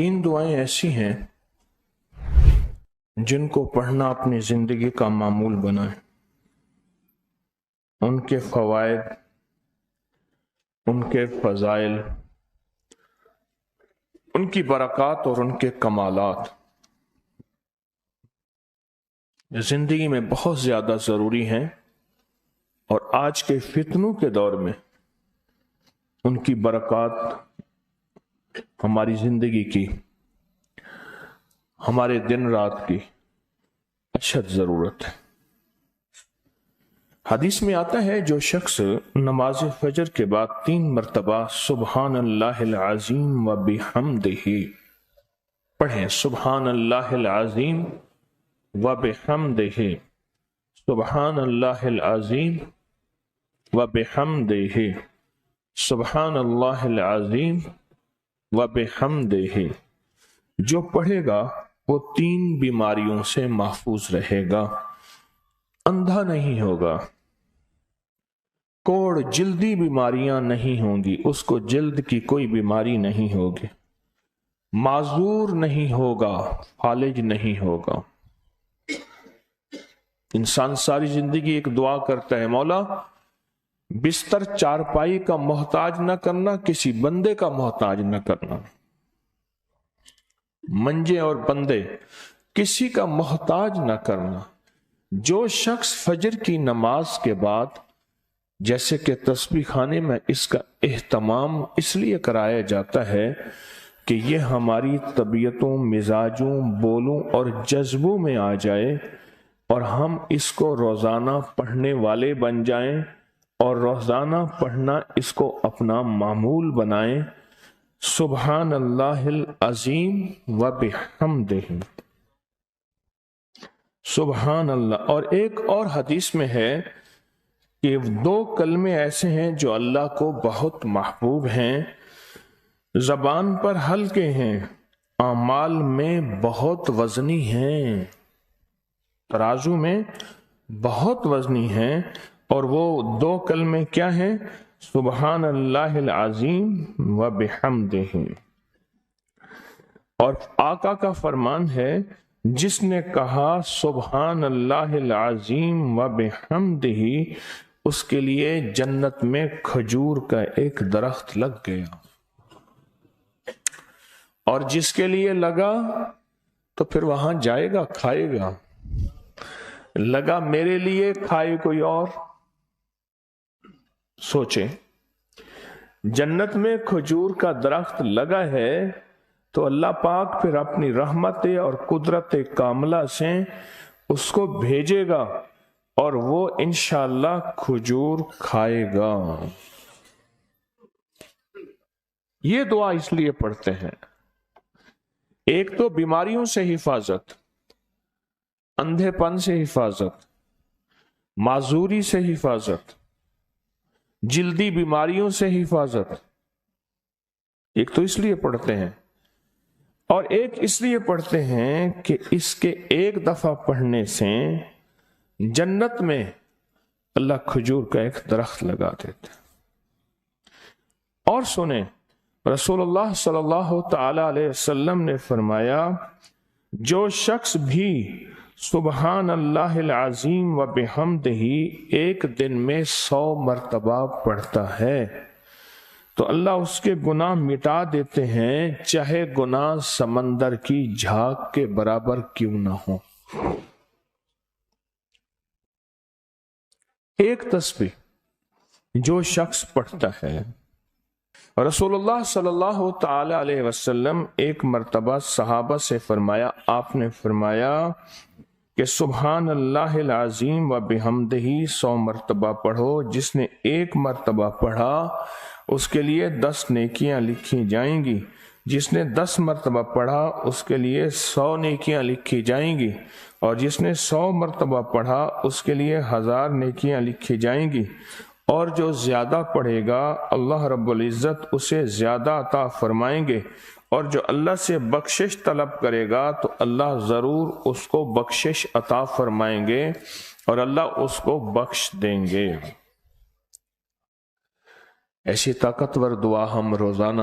تین دعائیں ایسی ہیں جن کو پڑھنا اپنی زندگی کا معمول بنائیں. ان کے فوائد، ان کے فضائل، ان کی برکات اور ان کے کمالات زندگی میں بہت زیادہ ضروری ہیں، اور آج کے فتنوں کے دور میں ان کی برکات ہماری زندگی کی، ہمارے دن رات کی اشد ضرورت ہے. حدیث میں آتا ہے جو شخص نماز فجر کے بعد 3 مرتبہ سبحان اللہ العظیم و بحمدہ پڑھیں، سبحان اللہ العظیم و بحمدہ، سبحان اللہ العظیم و بحمدہ، سبحان اللہ العظیم و بحمدہ، جو پڑھے گا وہ 3 بیماریوں سے محفوظ رہے گا. اندھا نہیں ہوگا، کوڑ جلدی بیماریاں نہیں ہوں گی، اس کو جلد کی کوئی بیماری نہیں ہوگی، معذور نہیں ہوگا، فالج نہیں ہوگا. انسان ساری زندگی ایک دعا کرتا ہے، مولا بستر چارپائی کا محتاج نہ کرنا، کسی بندے کا محتاج نہ کرنا. منجے اور بندے کسی کا محتاج نہ کرنا. جو شخص فجر کی نماز کے بعد، جیسے کہ تسبیح خانے میں اس کا اہتمام اس لیے کرایا جاتا ہے کہ یہ ہماری طبیعتوں، مزاجوں، بولوں اور جذبوں میں آ جائے اور ہم اس کو روزانہ پڑھنے والے بن جائیں اور روزانہ پڑھنا اس کو اپنا معمول بنائیں. سبحان اللہ العظیم و بحمدہ، سبحان اللہ. اور ایک اور حدیث میں ہے کہ 2 کلمے ایسے ہیں جو اللہ کو بہت محبوب ہیں، زبان پر ہلکے ہیں، اعمال میں بہت وزنی ہیں، ترازو میں بہت وزنی ہیں. اور وہ 2 کلمے کیا ہیں؟ سبحان اللہ العظیم و بحمدہ. اور آقا کا فرمان ہے، جس نے کہا سبحان اللہ العظیم و بحمدہ، اس کے لیے جنت میں کھجور کا ایک درخت لگ گیا. اور جس کے لیے لگا تو پھر وہاں جائے گا، کھائے گا. لگا میرے لیے، کھائے کوئی اور. سوچیں، جنت میں کھجور کا درخت لگا ہے تو اللہ پاک پھر اپنی رحمت اور قدرت کاملہ سے اس کو بھیجے گا اور وہ انشاءاللہ کھجور کھائے گا. یہ دعا اس لیے پڑھتے ہیں، ایک تو بیماریوں سے حفاظت، اندھے پن سے حفاظت، معذوری سے حفاظت، جلدی بیماریوں سے حفاظت. ایک تو اس لیے پڑھتے ہیں، اور ایک اس لیے پڑھتے ہیں کہ اس کے ایک دفعہ پڑھنے سے جنت میں اللہ کھجور کا ایک درخت لگا دیتا. اور سنیں، رسول اللہ صلی اللہ تعالی علیہ وسلم نے فرمایا، جو شخص بھی سبحان اللہ العظیم و بحمدہ ایک دن میں 100 مرتبہ پڑھتا ہے تو اللہ اس کے گناہ مٹا دیتے ہیں، چاہے گناہ سمندر کی جھاگ کے برابر کیوں نہ ہو. ایک تسبیح جو شخص پڑھتا ہے. رسول اللہ صلی اللہ تعالی علیہ وسلم ایک مرتبہ صحابہ سے فرمایا، آپ نے فرمایا کہ سبحان اللہ العظیم و بحمدہ 100 مرتبہ پڑھو. جس نے 1 مرتبہ پڑھا اس کے لیے 10 نیکیاں لکھی جائیں گی، جس نے 10 مرتبہ پڑھا اس کے لیے 100 نیکیاں لکھی جائیں گی، اور جس نے 100 مرتبہ پڑھا اس کے لیے 1000 نیکیاں لکھی جائیں گی. اور جو زیادہ پڑھے گا اللہ رب العزت اسے زیادہ عطا فرمائیں گے، اور جو اللہ سے بخشش طلب کرے گا تو اللہ ضرور اس کو بخشش عطا فرمائیں گے اور اللہ اس کو بخش دیں گے. ایسی طاقتور دعا ہم روزانہ